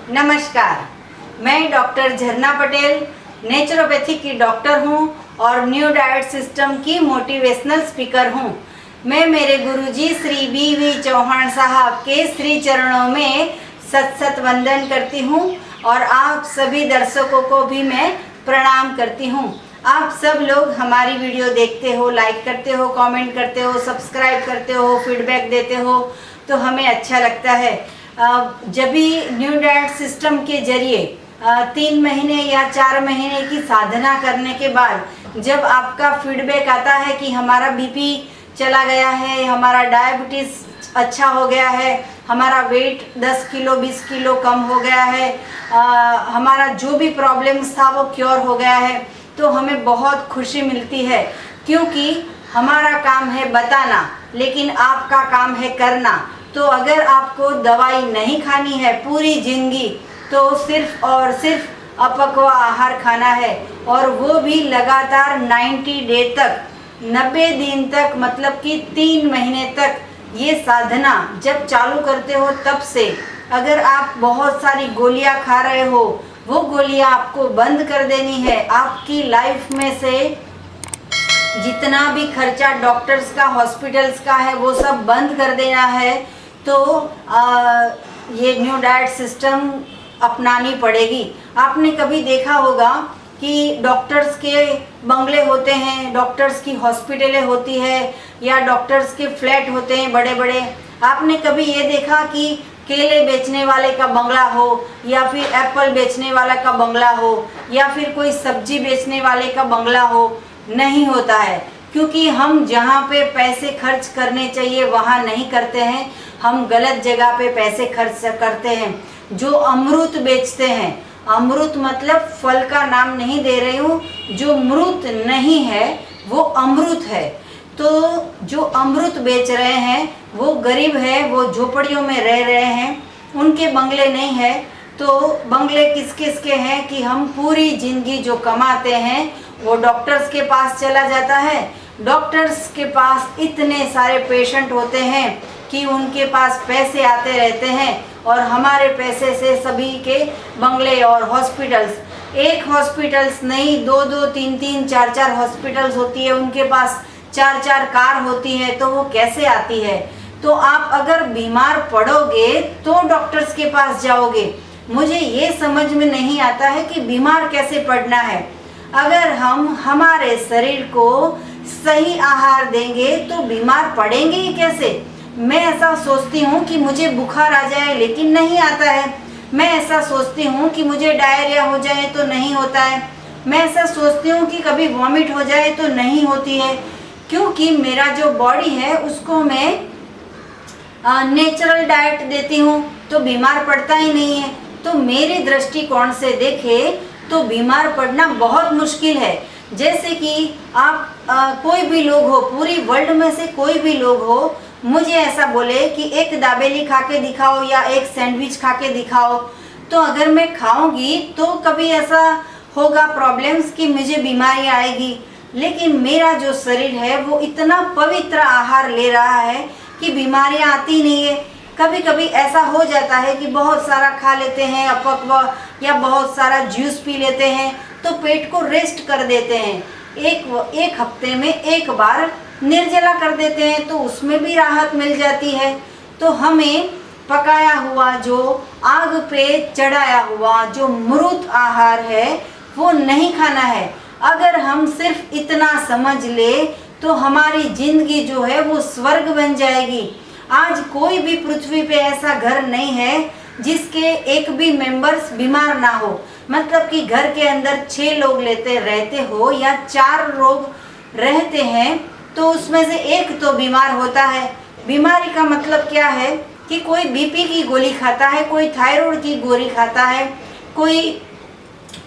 नमस्कार, मैं डॉक्टर झरना पटेल नेचुरोपैथी की डॉक्टर हूं और न्यू डाइट सिस्टम की मोटिवेशनल स्पीकर हूं। मैं मेरे गुरुजी श्री बी चौहान साहब के श्री चरणों में सत सत वंदन करती हूं और आप सभी दर्शकों को भी मैं प्रणाम करती हूं। आप सब लोग हमारी वीडियो देखते हो, लाइक करते हो, कमेंट करते हो, सब्सक्राइब करते हो, फीडबैक देते हो तो हमें अच्छा लगता है। जब भी न्यू डाइट सिस्टम के जरिए 3 महीने या 4 महीने की साधना करने के बाद जब आपका फीडबैक आता है कि हमारा बीपी चला गया है, हमारा डायबिटीज़ अच्छा हो गया है, हमारा वेट 10 किलो 20 किलो कम हो गया है, हमारा जो भी प्रॉब्लम्स था वो क्योर हो गया है, तो हमें बहुत खुशी मिलती है। क्योंकि हमारा काम है बताना, लेकिन आपका काम है करना। तो अगर आपको दवाई नहीं खानी है पूरी जिंदगी तो सिर्फ और सिर्फ अपक्व आहार खाना है, और वो भी लगातार 90 डे तक, 90 दिन तक, मतलब कि 3 महीने तक। ये साधना जब चालू करते हो तब से अगर आप बहुत सारी गोलियां खा रहे हो, वो गोलियां आपको बंद कर देनी है। आपकी लाइफ में से जितना भी खर्चा डॉक्टर्स का, हॉस्पिटल्स का है, वो सब बंद कर देना है। तो ये न्यू डाइट सिस्टम अपनानी पड़ेगी। आपने कभी देखा होगा कि डॉक्टर्स के बंगले होते हैं, डॉक्टर्स की हॉस्पिटलें होती है, या डॉक्टर्स के फ्लैट होते हैं बड़े बड़े। आपने कभी ये देखा कि केले बेचने वाले का बंगला हो, या फिर एप्पल बेचने वाला का बंगला हो, या फिर कोई सब्जी बेचने वाले का बंगला हो? नहीं होता है, क्योंकि हम जहाँ पे पैसे खर्च करने चाहिए वहाँ नहीं करते हैं। हम गलत जगह पे पैसे खर्च करते हैं। जो अमृत बेचते हैं, अमृत मतलब फल का नाम नहीं दे रही हूँ, जो मृत नहीं है वो अमृत है। तो जो अमृत बेच रहे हैं वो गरीब है, वो झोपड़ियों में रह रहे हैं, उनके बंगले नहीं है। तो बंगले किस किस के हैं कि हम पूरी जिंदगी जो कमाते हैं वो डॉक्टर्स के पास चला जाता है। डॉक्टर्स के पास इतने सारे पेशेंट होते हैं कि उनके पास पैसे आते रहते हैं, और हमारे पैसे से सभी के बंगले और हॉस्पिटल्स, एक हॉस्पिटल्स नहीं, 2-2, 3-3, 4-4 हॉस्पिटल्स होती है, उनके पास 4-4 कार होती है, तो वो कैसे आती है? तो आप अगर बीमार पड़ोगे तो डॉक्टर्स के पास जाओगे। मुझे ये समझ में नहीं आता है कि बीमार कैसे पड़ना है। अगर हम हमारे शरीर को सही आहार देंगे तो बीमार पड़ेंगे ही कैसे? मैं ऐसा सोचती हूँ कि मुझे बुखार आ जाए, लेकिन नहीं आता है। मैं ऐसा सोचती हूँ कि मुझे डायरिया हो जाए तो नहीं होता है। मैं ऐसा सोचती हूँ कि कभी वॉमिट हो जाए तो नहीं होती है, क्योंकि मेरा जो बॉडी है उसको मैं नेचुरल डाइट देती हूँ, तो बीमार पड़ता ही नहीं है। तो मेरे दृष्टिकोण से देखे तो बीमार पड़ना बहुत मुश्किल है। जैसे कि आप कोई भी लोग हो, पूरी वर्ल्ड में से कोई भी लोग हो, मुझे ऐसा बोले कि एक दाबेली खा के दिखाओ या एक सैंडविच खा के दिखाओ, तो अगर मैं खाऊंगी तो कभी ऐसा होगा प्रॉब्लम्स कि मुझे बीमारी आएगी। लेकिन मेरा जो शरीर है वो इतना पवित्र आहार ले रहा है कि बीमारियां आती नहीं है। कभी कभी ऐसा हो जाता है कि बहुत सारा खा लेते हैं अपक्व, या बहुत सारा जूस पी लेते हैं तो पेट को रेस्ट कर देते हैं। एक हफ्ते में एक बार निर्जला कर देते हैं तो उसमें भी राहत मिल जाती है। तो हमें पकाया हुआ, जो आग पे चढ़ाया हुआ जो मृत आहार है वो नहीं खाना है। अगर हम सिर्फ इतना समझ ले तो हमारी जिंदगी जो है वो स्वर्ग बन जाएगी। आज कोई भी पृथ्वी पे ऐसा घर नहीं है जिसके एक भी मेंबर्स बीमार ना हो। मतलब कि घर के अंदर 6 लोग रहते हो या 4 लोग रहते हैं तो उसमें से एक तो बीमार होता है। बीमारी का मतलब क्या है कि कोई बीपी की गोली खाता है, कोई थायराइड की गोली खाता है, कोई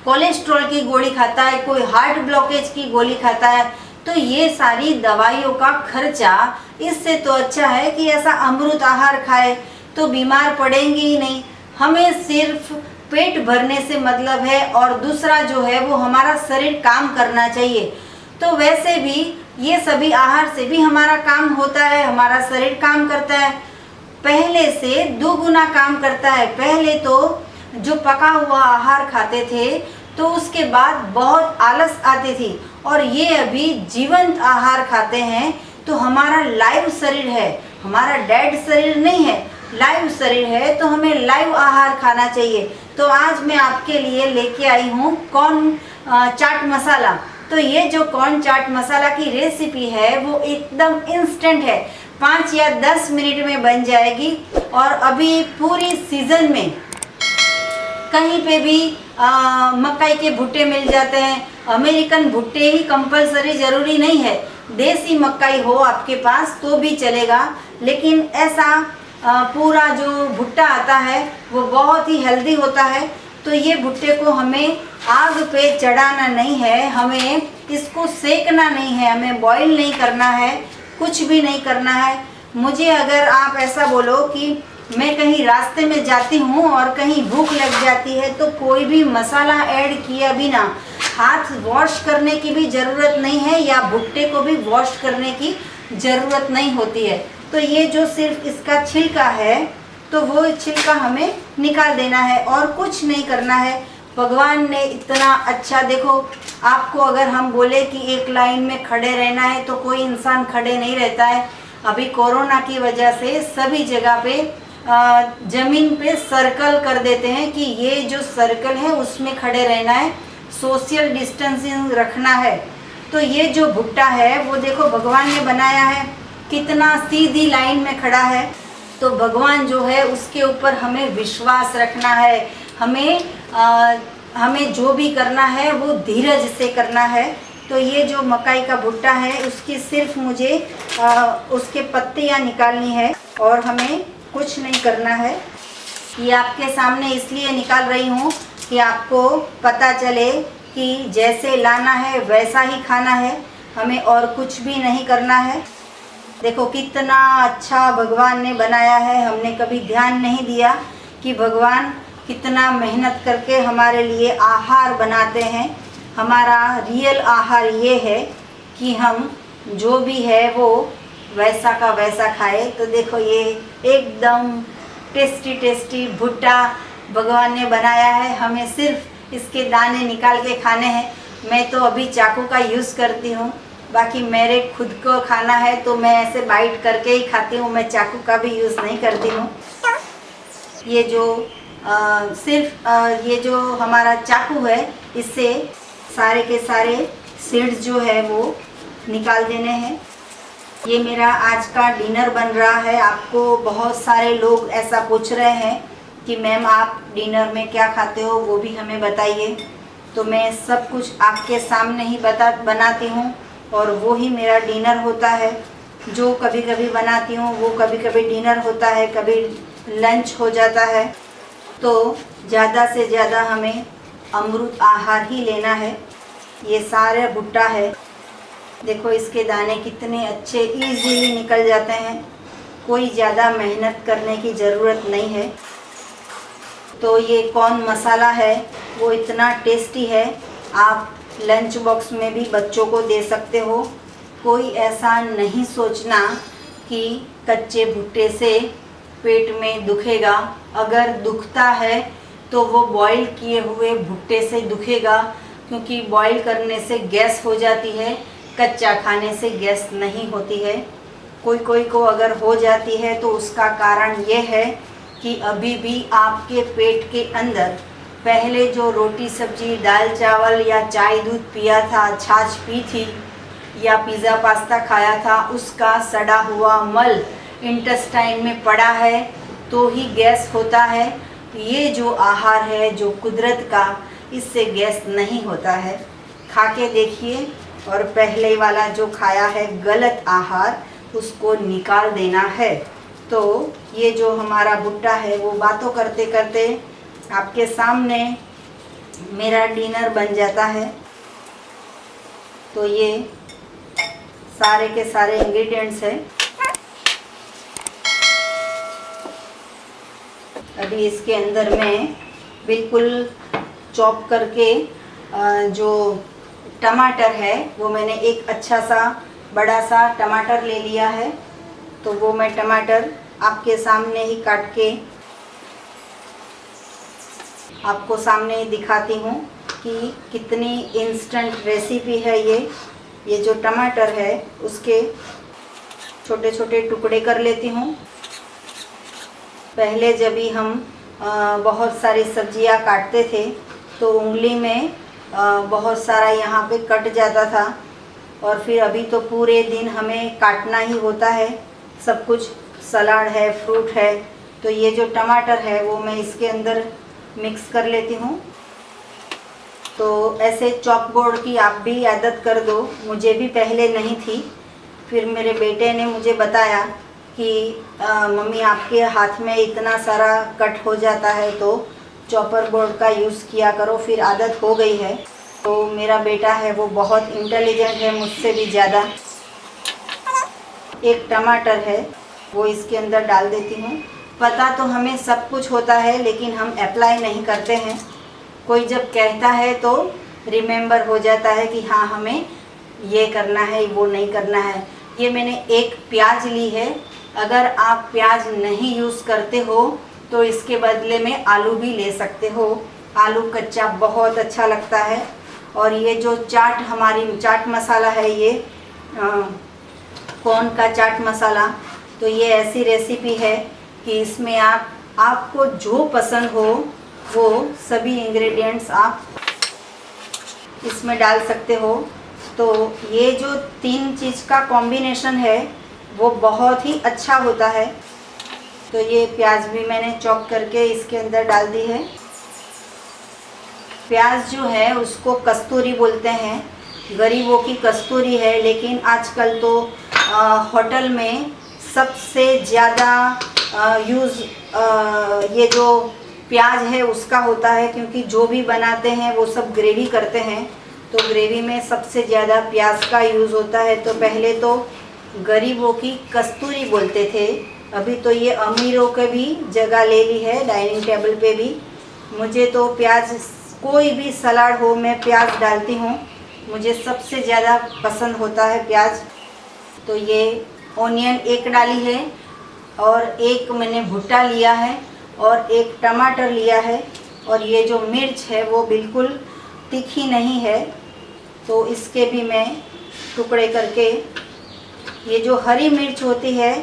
कोलेस्ट्रॉल की गोली खाता है, कोई हार्ट ब्लॉकेज की गोली खाता है। तो ये सारी दवाइयों का खर्चा, इससे तो अच्छा है कि ऐसा अमृत आहार खाए तो बीमार पड़ेंगे ही नहीं। हमें सिर्फ पेट भरने से मतलब है, और दूसरा जो है वो हमारा शरीर काम करना चाहिए। तो वैसे भी ये सभी आहार से भी हमारा काम होता है, हमारा शरीर काम करता है, पहले से 2 गुना काम करता है। पहले तो जो पका हुआ आहार खाते थे तो उसके बाद बहुत आलस आती थी, और ये अभी जीवंत आहार खाते हैं तो हमारा लाइव शरीर है, हमारा डेड शरीर नहीं है, लाइव शरीर है, तो हमें लाइव आहार खाना चाहिए। तो आज मैं आपके लिए लेके आई हूँ कॉर्न चाट मसाला। तो ये जो कॉर्न चाट मसाला की रेसिपी है वो एकदम इंस्टेंट है, 5 या 10 मिनट में बन जाएगी। और अभी पूरी सीज़न में कहीं पे भी मकई के भुट्टे मिल जाते हैं। अमेरिकन भुट्टे ही कंपलसरी ज़रूरी नहीं है, देसी मकई हो आपके पास तो भी चलेगा, लेकिन ऐसा पूरा जो भुट्टा आता है वो बहुत ही हेल्दी होता है। तो ये भुट्टे को हमें आग पे चढ़ाना नहीं है, हमें इसको सेकना नहीं है, हमें बॉईल नहीं करना है, कुछ भी नहीं करना है। मुझे अगर आप ऐसा बोलो कि मैं कहीं रास्ते में जाती हूँ और कहीं भूख लग जाती है तो कोई भी मसाला ऐड किया बिना हाथ वॉश करने की भी ज़रूरत नहीं है, या भुट्टे को भी वॉश करने की ज़रूरत नहीं होती है। तो ये जो सिर्फ इसका छिलका है तो वो छिलका हमें निकाल देना है और कुछ नहीं करना है। भगवान ने इतना अच्छा, देखो आपको अगर हम बोले कि एक लाइन में खड़े रहना है तो कोई इंसान खड़े नहीं रहता है। अभी कोरोना की वजह से सभी जगह पे ज़मीन पे सर्कल कर देते हैं कि ये जो सर्कल है उसमें खड़े रहना है, सोशल डिस्टेंसिंग रखना है। तो ये जो भुट्टा है वो देखो भगवान ने बनाया है, कितना सीधी लाइन में खड़ा है। तो भगवान जो है उसके ऊपर हमें विश्वास रखना है, हमें जो भी करना है वो धीरज से करना है। तो ये जो मकई का भुट्टा है उसकी सिर्फ मुझे उसके पत्तियाँ निकालनी है और हमें कुछ नहीं करना है। ये आपके सामने इसलिए निकाल रही हूँ कि आपको पता चले कि जैसे लाना है वैसा ही खाना है, हमें और कुछ भी नहीं करना है। देखो कितना अच्छा भगवान ने बनाया है, हमने कभी ध्यान नहीं दिया कि भगवान कितना मेहनत करके हमारे लिए आहार बनाते हैं। हमारा रियल आहार ये है कि हम जो भी है वो वैसा का वैसा खाए। तो देखो ये एकदम टेस्टी टेस्टी भुट्टा भगवान ने बनाया है, हमें सिर्फ इसके दाने निकाल के खाने हैं। मैं तो अभी चाकू का यूज़ करती हूँ, बाकी मेरे खुद को खाना है तो मैं ऐसे बाइट करके ही खाती हूँ, मैं चाकू का भी यूज़ नहीं करती हूँ। ये जो ये जो हमारा चाकू है इससे सारे के सारे सीड्स जो है वो निकाल देने हैं। ये मेरा आज का डिनर बन रहा है। आपको बहुत सारे लोग ऐसा पूछ रहे हैं कि मैम आप डिनर में क्या खाते हो, वो भी हमें बताइए। तो मैं सब कुछ आपके सामने ही बनाती हूँ और वो ही मेरा डिनर होता है। जो कभी कभी बनाती हूँ वो कभी कभी डिनर होता है, कभी लंच हो जाता है। तो ज़्यादा से ज़्यादा हमें अमृत आहार ही लेना है। ये सारा भुट्टा है, देखो इसके दाने कितने अच्छे इजीली निकल जाते हैं, कोई ज़्यादा मेहनत करने की ज़रूरत नहीं है। तो ये कॉर्न मसाला है वो इतना टेस्टी है, आप लंच बॉक्स में भी बच्चों को दे सकते हो। कोई ऐसा नहीं सोचना कि कच्चे भुट्टे से पेट में दुखेगा, अगर दुखता है तो वो बॉईल किए हुए भुट्टे से दुखेगा, क्योंकि बॉईल करने से गैस हो जाती है, कच्चा खाने से गैस नहीं होती है। कोई को अगर हो जाती है तो उसका कारण ये है कि अभी भी आपके पेट के अंदर पहले जो रोटी सब्जी दाल चावल या चाय दूध पिया था, छाछ पी थी या पिज़्ज़ा पास्ता खाया था, उसका सड़ा हुआ मल इंटेस्टाइन में पड़ा है तो ही गैस होता है। ये जो आहार है जो कुदरत का, इससे गैस नहीं होता है। खा के देखिए और पहले वाला जो खाया है गलत आहार उसको निकाल देना है। तो ये जो हमारा भुट्टा है वो बातों करते करते आपके सामने मेरा डिनर बन जाता है। तो ये सारे के सारे इंग्रेडिएंट्स हैं। अभी इसके अंदर मैं बिल्कुल चॉप करके जो टमाटर है वो मैंने एक अच्छा सा बड़ा सा टमाटर ले लिया है, तो वो मैं टमाटर आपके सामने ही काट के आपको सामने दिखाती हूँ कि कितनी इंस्टेंट रेसिपी है ये जो टमाटर है उसके छोटे छोटे टुकड़े कर लेती हूँ। पहले जब भी हम बहुत सारी सब्जियाँ काटते थे तो उंगली में बहुत सारा यहाँ पे कट जाता था, और फिर अभी तो पूरे दिन हमें काटना ही होता है सब कुछ, सलाद है, फ्रूट है। तो ये जो टमाटर है वो मैं इसके अंदर मिक्स कर लेती हूँ। तो ऐसे चॉप बोर्ड की आप भी आदत कर दो, मुझे भी पहले नहीं थी। फिर मेरे बेटे ने मुझे बताया कि मम्मी आपके हाथ में इतना सारा कट हो जाता है तो चॉपर बोर्ड का यूज़ किया करो, फिर आदत हो गई है। तो मेरा बेटा है वो बहुत इंटेलिजेंट है, मुझसे भी ज़्यादा। एक टमाटर है वो इसके अंदर डाल देती हूँ। पता तो हमें सब कुछ होता है लेकिन हम अप्लाई नहीं करते हैं। कोई जब कहता है तो रिमेंबर हो जाता है कि हाँ हमें ये करना है, वो नहीं करना है। ये मैंने एक प्याज ली है। अगर आप प्याज नहीं यूज़ करते हो तो इसके बदले में आलू भी ले सकते हो। आलू कच्चा बहुत अच्छा लगता है। और ये जो हमारी चाट मसाला है, ये कॉर्न का चाट मसाला, तो ये ऐसी रेसिपी है कि इसमें आपको जो पसंद हो वो सभी इंग्रेडिएंट्स आप इसमें डाल सकते हो। तो ये जो 3 चीज़ का कॉम्बिनेशन है वो बहुत ही अच्छा होता है। तो ये प्याज भी मैंने चॉप करके इसके अंदर डाल दी है। प्याज जो है उसको कस्तूरी बोलते हैं, गरीबों की कस्तूरी है। लेकिन आजकल तो होटल में सबसे ज़्यादा यूज़ ये जो प्याज है उसका होता है, क्योंकि जो भी बनाते हैं वो सब ग्रेवी करते हैं। तो ग्रेवी में सबसे ज़्यादा प्याज का यूज़ होता है। तो पहले तो गरीबों की कस्तूरी बोलते थे, अभी तो ये अमीरों के भी जगह ले ली है डाइनिंग टेबल पे भी। मुझे तो प्याज, कोई भी सलाद हो मैं प्याज डालती हूँ, मुझे सबसे ज़्यादा पसंद होता है प्याज। तो ये ऑनियन एक डाली है, और एक मैंने भुट्टा लिया है, और एक टमाटर लिया है। और ये जो मिर्च है वो बिल्कुल तीखी नहीं है, तो इसके भी मैं टुकड़े करके, ये जो हरी मिर्च होती है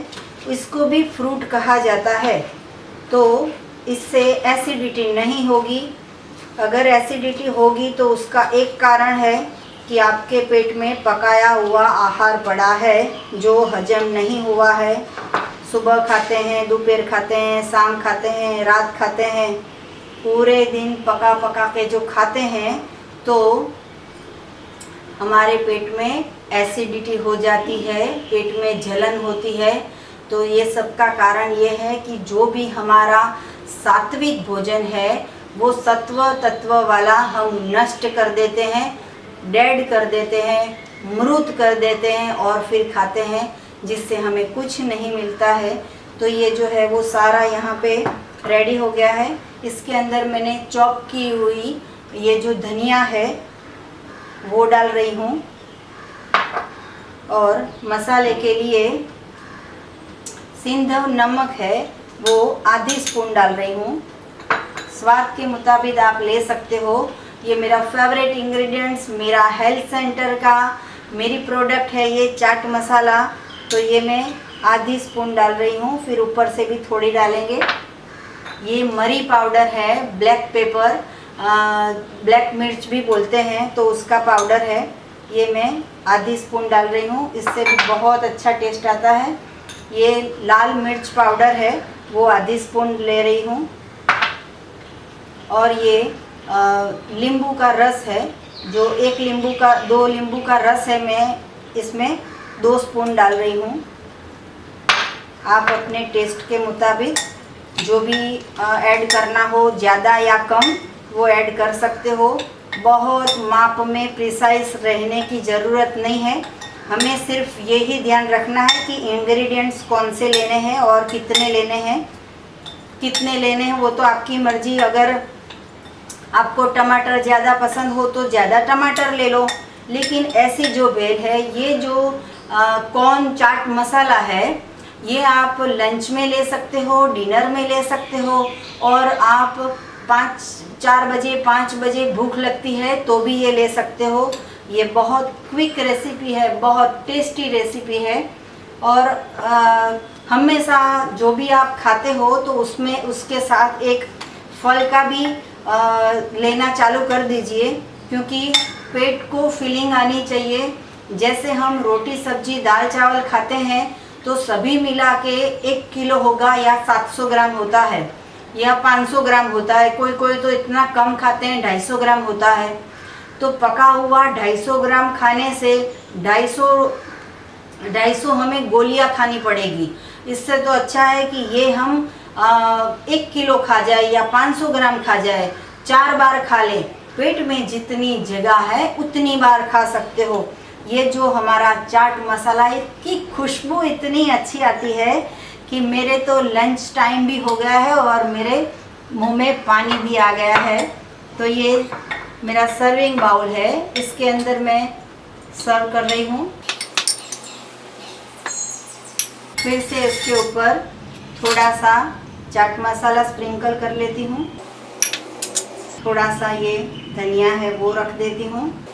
इसको भी फ्रूट कहा जाता है, तो इससे एसिडिटी नहीं होगी। अगर एसिडिटी होगी तो उसका एक कारण है कि आपके पेट में पकाया हुआ आहार पड़ा है जो हजम नहीं हुआ है। सुबह खाते हैं, दोपहर खाते हैं, शाम खाते हैं, रात खाते हैं, पूरे दिन पका पका के जो खाते हैं तो हमारे पेट में एसिडिटी हो जाती है, पेट में जलन होती है। तो ये सब का कारण ये है कि जो भी हमारा सात्विक भोजन है वो सत्व तत्व वाला हम नष्ट कर देते हैं, डेड कर देते हैं, मृत कर देते हैं और फिर खाते हैं, जिससे हमें कुछ नहीं मिलता है। तो ये जो है वो सारा यहाँ पे रेडी हो गया है। इसके अंदर मैंने चॉप की हुई ये जो धनिया है वो डाल रही हूँ, और मसाले के लिए सिंधव नमक है वो आधी स्पून डाल रही हूँ। स्वाद के मुताबिक आप ले सकते हो। ये मेरा फेवरेट इंग्रेडिएंट्स, मेरा हेल्थ सेंटर का मेरी प्रोडक्ट है ये चाट मसाला, तो ये मैं आधी स्पून डाल रही हूँ, फिर ऊपर से भी थोड़ी डालेंगे। ये मरी पाउडर है, ब्लैक पेपर, ब्लैक मिर्च भी बोलते हैं, तो उसका पाउडर है, ये मैं आधी स्पून डाल रही हूँ, इससे भी बहुत अच्छा टेस्ट आता है। ये लाल मिर्च पाउडर है वो आधी स्पून ले रही हूँ, और ये नींबू का रस है, जो 2 नींबू का रस है, मैं इसमें 2 स्पून डाल रही हूँ। आप अपने टेस्ट के मुताबिक जो भी ऐड करना हो, ज़्यादा या कम, वो ऐड कर सकते हो। बहुत माप में प्रिसाइज रहने की ज़रूरत नहीं है, हमें सिर्फ यही ध्यान रखना है कि इंग्रेडिएंट्स कौन से लेने हैं और कितने लेने हैं वो तो आपकी मर्ज़ी। अगर आपको टमाटर ज़्यादा पसंद हो तो ज़्यादा टमाटर ले लो, लेकिन ऐसी जो बेल है, ये जो कॉर्न चाट मसाला है, ये आप लंच में ले सकते हो, डिनर में ले सकते हो, और आप 4 बजे 5 बजे भूख लगती है तो भी ये ले सकते हो। ये बहुत क्विक रेसिपी है, बहुत टेस्टी रेसिपी है। और हमेशा जो भी आप खाते हो तो उसमें उसके साथ एक फल का भी लेना चालू कर दीजिए, क्योंकि पेट को फीलिंग आनी चाहिए। जैसे हम रोटी सब्जी दाल चावल खाते हैं तो सभी मिला के 1 किलो होगा या 700 ग्राम होता है या 500 ग्राम होता है, कोई कोई तो इतना कम खाते हैं 250 ग्राम होता है। तो पका हुआ 250 ग्राम खाने से 250 हमें गोलियां खानी पड़ेगी। इससे तो अच्छा है कि ये हम 1 किलो खा जाए या 500 ग्राम खा जाए, 4 बार खा लें। पेट में जितनी जगह है उतनी बार खा सकते हो। ये जो हमारा चाट मसाला, इसकी खुशबू इतनी अच्छी आती है कि मेरे तो लंच टाइम भी हो गया है और मेरे मुंह में पानी भी आ गया है। तो ये मेरा सर्विंग बाउल है, इसके अंदर मैं सर्व कर रही हूँ। फिर से इसके ऊपर थोड़ा सा चाट मसाला स्प्रिंकल कर लेती हूँ, थोड़ा सा ये धनिया है वो रख देती हूँ।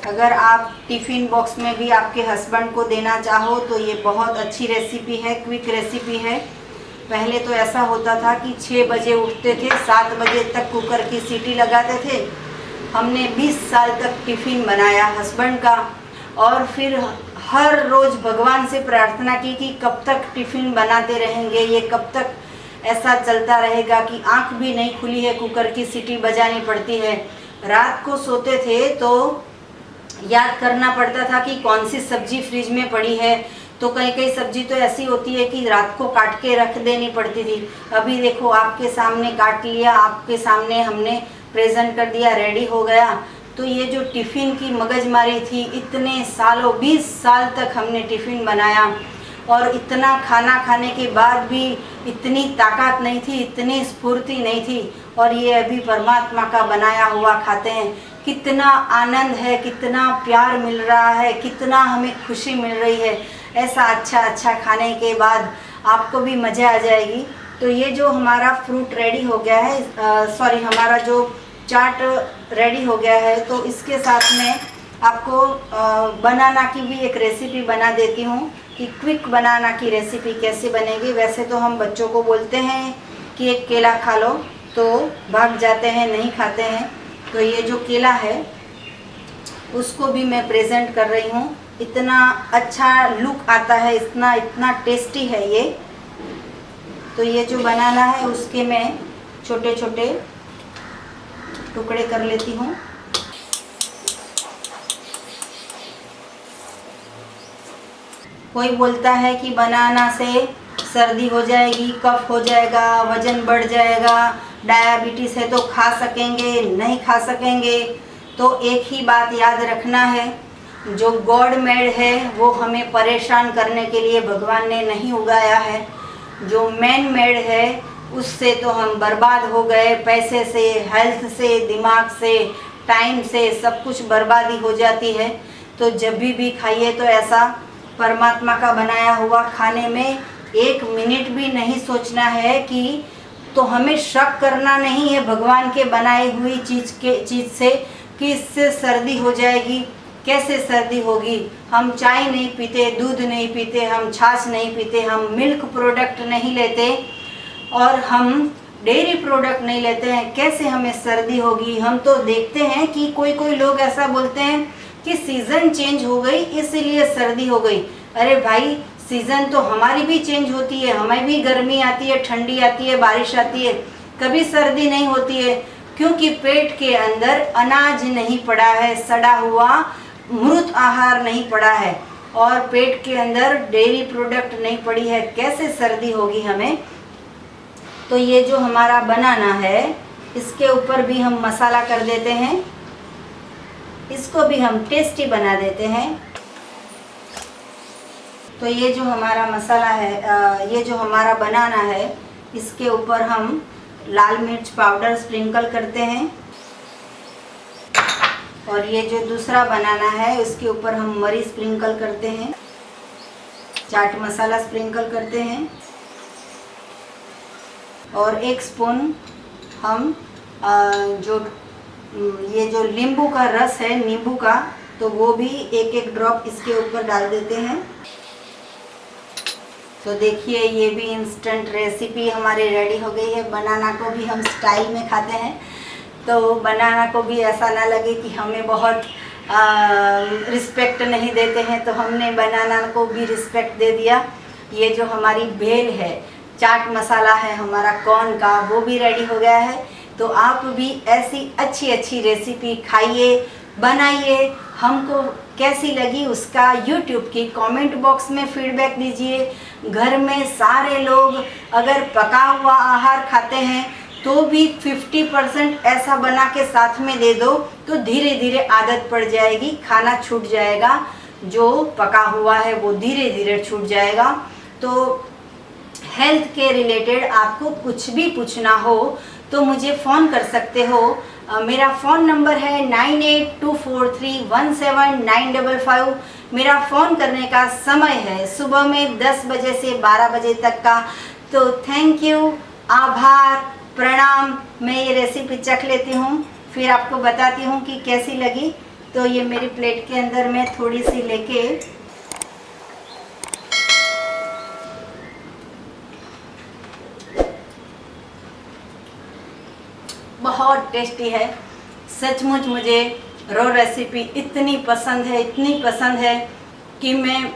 अगर आप टिफ़िन बॉक्स में भी आपके हस्बैंड को देना चाहो तो ये बहुत अच्छी रेसिपी है, क्विक रेसिपी है। पहले तो ऐसा होता था कि 6 बजे उठते थे, 7 बजे तक कुकर की सीटी लगाते थे। हमने 20 साल तक टिफ़िन बनाया हस्बैंड का, और फिर हर रोज़ भगवान से प्रार्थना की कि कब तक टिफ़िन बनाते रहेंगे, ये कब तक ऐसा चलता रहेगा कि आँख भी नहीं खुली है, कुकर की सीटी बजानी पड़ती है। रात को सोते थे तो याद करना पड़ता था कि कौन सी सब्जी फ्रिज में पड़ी है। तो कई कई सब्जी तो ऐसी होती है कि रात को काट के रख देनी पड़ती थी। अभी देखो आपके सामने काट लिया, आपके सामने हमने प्रेजेंट कर दिया, रेडी हो गया। तो ये जो टिफ़िन की मगजमारी थी, इतने सालों 20 साल तक हमने टिफ़िन बनाया और इतना खाना खाने के बाद भी इतनी ताकत नहीं थी, इतनी स्फूर्ति नहीं थी। और ये अभी परमात्मा का बनाया हुआ खाते हैं, कितना आनंद है, कितना प्यार मिल रहा है, कितना हमें खुशी मिल रही है। ऐसा अच्छा खाने के बाद आपको भी मज़ा आ जाएगी। तो ये जो हमारा फ्रूट रेडी हो गया है, हमारा जो चाट रेडी हो गया है, तो इसके साथ में आपको बनाना की भी एक रेसिपी बना देती हूँ कि क्विक बनाना की रेसिपी कैसे बनेगी। वैसे तो हम बच्चों को बोलते हैं कि एक केला खा लो, तो भाग जाते हैं, नहीं खाते हैं। तो ये जो केला है उसको भी मैं प्रेजेंट कर रही हूँ। इतना अच्छा लुक आता है, इतना टेस्टी है ये। तो ये जो बनाना है उसके मैं छोटे छोटे टुकड़े कर लेती हूँ। कोई बोलता है कि बनाना से सर्दी हो जाएगी, कफ हो जाएगा, वजन बढ़ जाएगा, डायबिटीज़ है तो खा सकेंगे, नहीं खा सकेंगे। तो एक ही बात याद रखना है, जो गॉड मेड है वो हमें परेशान करने के लिए भगवान ने नहीं उगाया है। जो मैन मेड है उससे तो हम बर्बाद हो गए, पैसे से, हेल्थ से, दिमाग से, टाइम से, सब कुछ बर्बादी हो जाती है। तो जब भी खाइए तो ऐसा परमात्मा का बनाया हुआ खाने में 1 मिनट भी नहीं सोचना है कि, तो हमें शक करना नहीं है भगवान के बनाई हुई चीज़ से कि इससे सर्दी हो जाएगी। कैसे सर्दी होगी? हम चाय नहीं पीते, दूध नहीं पीते, हम छाछ नहीं पीते, हम मिल्क प्रोडक्ट नहीं लेते और हम डेयरी प्रोडक्ट नहीं लेते हैं, कैसे हमें सर्दी होगी? हम तो देखते हैं कि कोई लोग ऐसा बोलते हैं कि सीज़न चेंज हो गई इसीलिए सर्दी हो गई। अरे भाई, सीज़न तो हमारी भी चेंज होती है, हमें भी गर्मी आती है, ठंडी आती है, बारिश आती है, कभी सर्दी नहीं होती है, क्योंकि पेट के अंदर अनाज नहीं पड़ा है, सड़ा हुआ मृत आहार नहीं पड़ा है और पेट के अंदर डेयरी प्रोडक्ट नहीं पड़ी है, कैसे सर्दी होगी हमें? तो ये जो हमारा बनाना है इसके ऊपर भी हम मसाला कर देते हैं, इसको भी हम टेस्टी बना देते हैं। तो ये जो हमारा मसाला है, ये जो हमारा बनाना है, इसके ऊपर हम लाल मिर्च पाउडर स्प्रिंकल करते हैं और ये जो दूसरा बनाना है उसके ऊपर हम मरी स्प्रिंकल करते हैं, चाट मसाला स्प्रिंकल करते हैं और 1 स्पून हम ये जो नींबू का रस है, नींबू का, तो वो भी एक एक ड्रॉप इसके ऊपर डाल देते हैं। तो देखिए ये भी इंस्टेंट रेसिपी हमारी रेडी हो गई है। बनाना को भी हम स्टाइल में खाते हैं, तो बनाना को भी ऐसा ना लगे कि हमें बहुत रिस्पेक्ट नहीं देते हैं, तो हमने बनाना को भी रिस्पेक्ट दे दिया। ये जो हमारी भेल है, चाट मसाला है हमारा कॉर्न का, वो भी रेडी हो गया है। तो आप भी ऐसी अच्छी अच्छी रेसिपी खाइए, बनाइए। हमको कैसी लगी उसका YouTube की कमेंट बॉक्स में फीडबैक दीजिए। घर में सारे लोग अगर पका हुआ आहार खाते हैं तो भी 50% ऐसा बना के साथ में दे दो, तो धीरे धीरे आदत पड़ जाएगी, खाना छूट जाएगा। जो पका हुआ है वो धीरे धीरे छूट जाएगा। तो हेल्थ के रिलेटेड आपको कुछ भी पूछना हो तो मुझे फ़ोन कर सकते हो। मेरा फ़ोन नंबर है 9824317955। मेरा फ़ोन करने का समय है सुबह में 10 बजे से 12 बजे तक का। तो थैंक यू, आभार, प्रणाम। मैं ये रेसिपी चख लेती हूँ, फिर आपको बताती हूँ कि कैसी लगी। तो ये मेरी प्लेट के अंदर मैं थोड़ी सी लेके बहुत टेस्टी है। सचमुच मुझे रॉ रेसिपी इतनी पसंद है, इतनी पसंद है कि मैं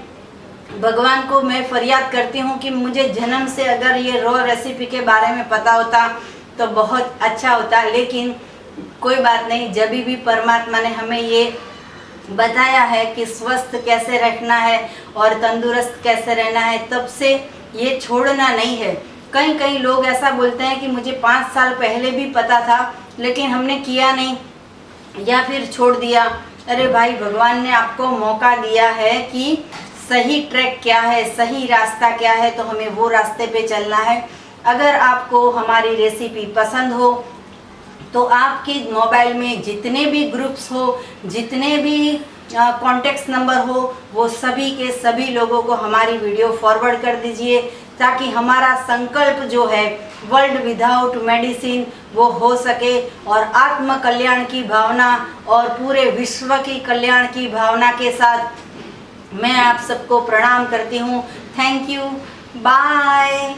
भगवान को मैं फरियाद करती हूँ कि मुझे जन्म से अगर ये रॉ रेसिपी के बारे में पता होता तो बहुत अच्छा होता। लेकिन कोई बात नहीं, जब भी परमात्मा ने हमें ये बताया है कि स्वस्थ कैसे रखना है और तंदुरुस्त कैसे रहना है, तब से ये छोड़ना नहीं है। कई लोग ऐसा बोलते हैं कि मुझे 5 साल पहले भी पता था लेकिन हमने किया नहीं या फिर छोड़ दिया। अरे भाई, भगवान ने आपको मौका दिया है कि सही ट्रैक क्या है, सही रास्ता क्या है, तो हमें वो रास्ते पे चलना है। अगर आपको हमारी रेसिपी पसंद हो तो आपके मोबाइल में जितने भी ग्रुप्स हो, जितने भी कॉन्टेक्ट्स नंबर हो, वो सभी के सभी लोगों को हमारी वीडियो फॉरवर्ड कर दीजिए, ताकि हमारा संकल्प जो है वर्ल्ड विदाउट मेडिसिन वो हो सके और आत्म कल्याण की भावना और पूरे विश्व की कल्याण की भावना के साथ मैं आप सबको प्रणाम करती हूँ। Thank you, bye.